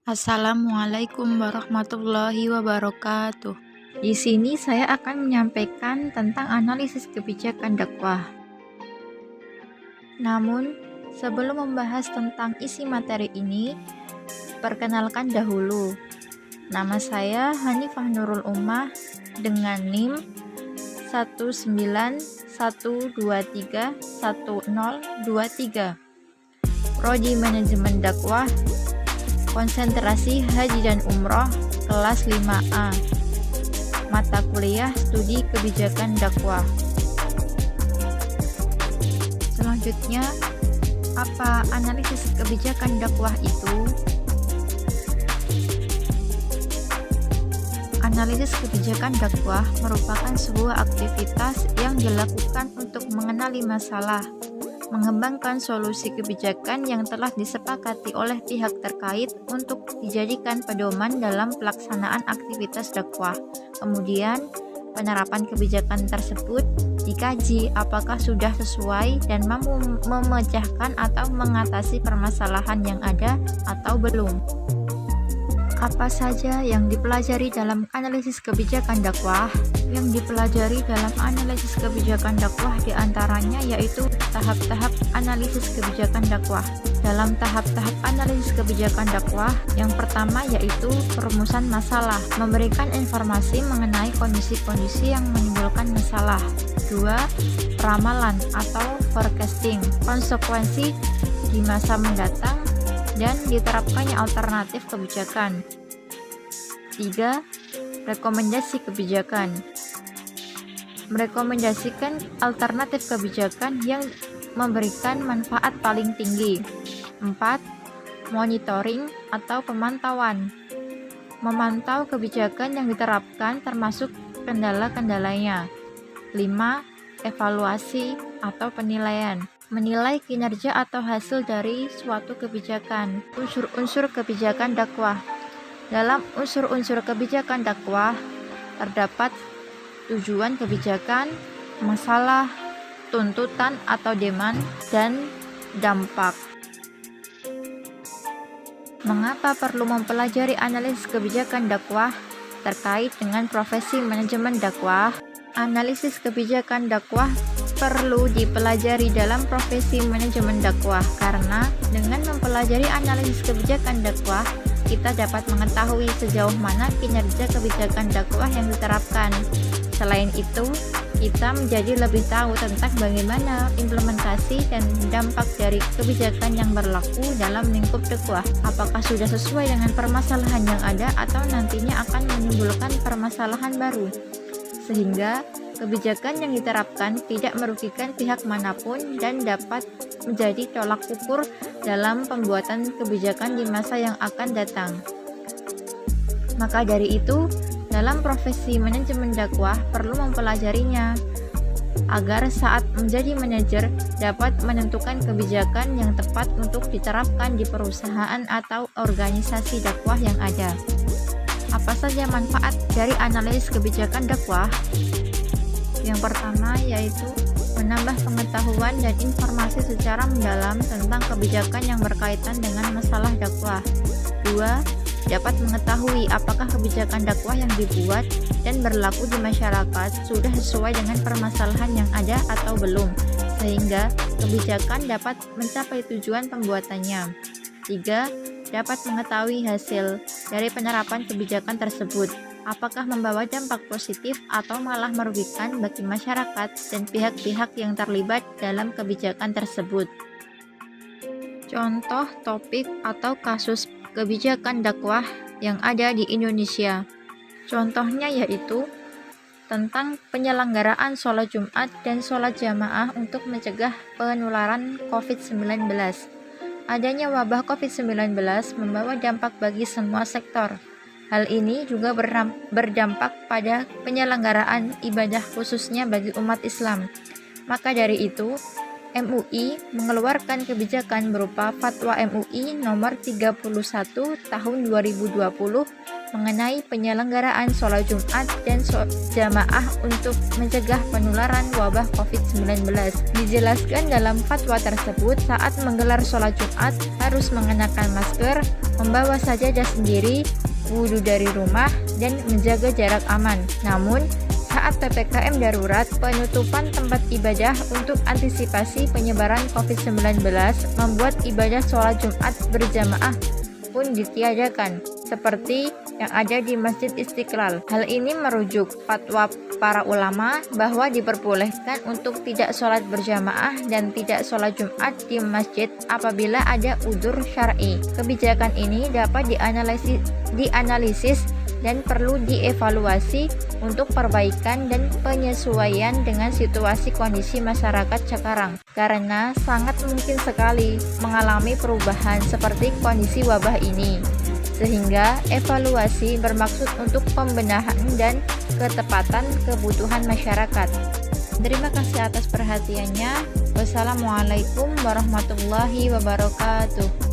Assalamualaikum warahmatullahi wabarakatuh. Di sini saya akan menyampaikan tentang analisis kebijakan dakwah. Namun, sebelum membahas tentang isi materi ini, perkenalkan dahulu. Nama saya Hanifah Nurul Ummah dengan NIM 191231023. Prodi Manajemen Dakwah, konsentrasi Haji dan Umroh, kelas 5A. Mata kuliah Studi Kebijakan Dakwah. Selanjutnya, apa analisis kebijakan dakwah itu? Analisis kebijakan dakwah merupakan sebuah aktivitas yang dilakukan untuk mengenali masalah, mengembangkan solusi kebijakan yang telah disepakati oleh pihak terkait untuk dijadikan pedoman dalam pelaksanaan aktivitas dakwah. Kemudian, penerapan kebijakan tersebut dikaji apakah sudah sesuai dan mampu memecahkan atau mengatasi permasalahan yang ada atau belum. Apa saja yang dipelajari dalam analisis kebijakan dakwah? Yang dipelajari dalam analisis kebijakan dakwah diantaranya yaitu tahap-tahap analisis kebijakan dakwah. Dalam tahap-tahap analisis kebijakan dakwah, yang pertama yaitu perumusan masalah, memberikan informasi mengenai kondisi-kondisi yang menimbulkan masalah. 2. Peramalan atau forecasting, konsekuensi di masa mendatang dan diterapkannya alternatif kebijakan. 3. Rekomendasi kebijakan, merekomendasikan alternatif kebijakan yang memberikan manfaat paling tinggi. 4. Monitoring atau pemantauan, memantau kebijakan yang diterapkan termasuk kendala-kendalanya. 5. Evaluasi atau penilaian, menilai kinerja atau hasil dari suatu kebijakan. Unsur-unsur kebijakan dakwah. Dalam unsur-unsur kebijakan dakwah terdapat tujuan kebijakan, masalah, tuntutan atau demand, dan dampak. Mengapa perlu mempelajari analisis kebijakan dakwah terkait dengan profesi manajemen dakwah? Analisis kebijakan dakwah perlu dipelajari dalam profesi manajemen dakwah karena dengan mempelajari analisis kebijakan dakwah, kita dapat mengetahui sejauh mana kinerja kebijakan dakwah yang diterapkan. Selain itu, kita menjadi lebih tahu tentang bagaimana implementasi dan dampak dari kebijakan yang berlaku dalam lingkup dakwah. Apakah sudah sesuai dengan permasalahan yang ada atau nantinya akan menimbulkan permasalahan baru, sehingga kebijakan yang diterapkan tidak merugikan pihak manapun dan dapat menjadi tolak ukur dalam pembuatan kebijakan di masa yang akan datang. Maka dari itu, dalam profesi manajemen dakwah perlu mempelajarinya agar saat menjadi manajer dapat menentukan kebijakan yang tepat untuk diterapkan di perusahaan atau organisasi dakwah yang ada. Apa saja manfaat dari analisis kebijakan dakwah? Yang pertama yaitu menambah pengetahuan dan informasi secara mendalam tentang kebijakan yang berkaitan dengan masalah dakwah. 2. Dapat mengetahui apakah kebijakan dakwah yang dibuat dan berlaku di masyarakat sudah sesuai dengan permasalahan yang ada atau belum, sehingga kebijakan dapat mencapai tujuan pembuatannya. 3. Dapat mengetahui hasil dari penerapan kebijakan tersebut, apakah membawa dampak positif atau malah merugikan bagi masyarakat dan pihak-pihak yang terlibat dalam kebijakan tersebut. Contoh topik atau kasus kebijakan dakwah yang ada di Indonesia. Contohnya yaitu tentang penyelenggaraan sholat Jumat dan sholat jamaah untuk mencegah penularan COVID-19. Adanya wabah COVID-19 membawa dampak bagi semua sektor. Hal ini juga berdampak pada penyelenggaraan ibadah khususnya bagi umat Islam. Maka dari itu, MUI mengeluarkan kebijakan berupa Fatwa MUI nomor 31 tahun 2020 mengenai penyelenggaraan sholat Jumat dan jamaah untuk mencegah penularan wabah COVID-19. Dijelaskan dalam fatwa tersebut, saat menggelar sholat Jumat harus mengenakan masker, membawa sajadah sendiri, wudhu dari rumah, dan menjaga jarak aman. Namun, saat PPKM darurat, penutupan tempat ibadah untuk antisipasi penyebaran COVID-19 membuat ibadah sholat Jumat berjamaah pun ditiadakan, seperti yang ada di Masjid Istiqlal. Hal ini merujuk fatwa para ulama bahwa diperbolehkan untuk tidak sholat berjamaah dan tidak sholat Jumat di masjid apabila ada udzur syar'i. Kebijakan ini dapat dianalisis dan perlu dievaluasi untuk perbaikan dan penyesuaian dengan situasi kondisi masyarakat sekarang, karena sangat mungkin sekali mengalami perubahan seperti kondisi wabah ini, sehingga evaluasi bermaksud untuk pembenahan dan ketepatan kebutuhan masyarakat. Terima kasih atas perhatiannya. Wassalamualaikum warahmatullahi wabarakatuh.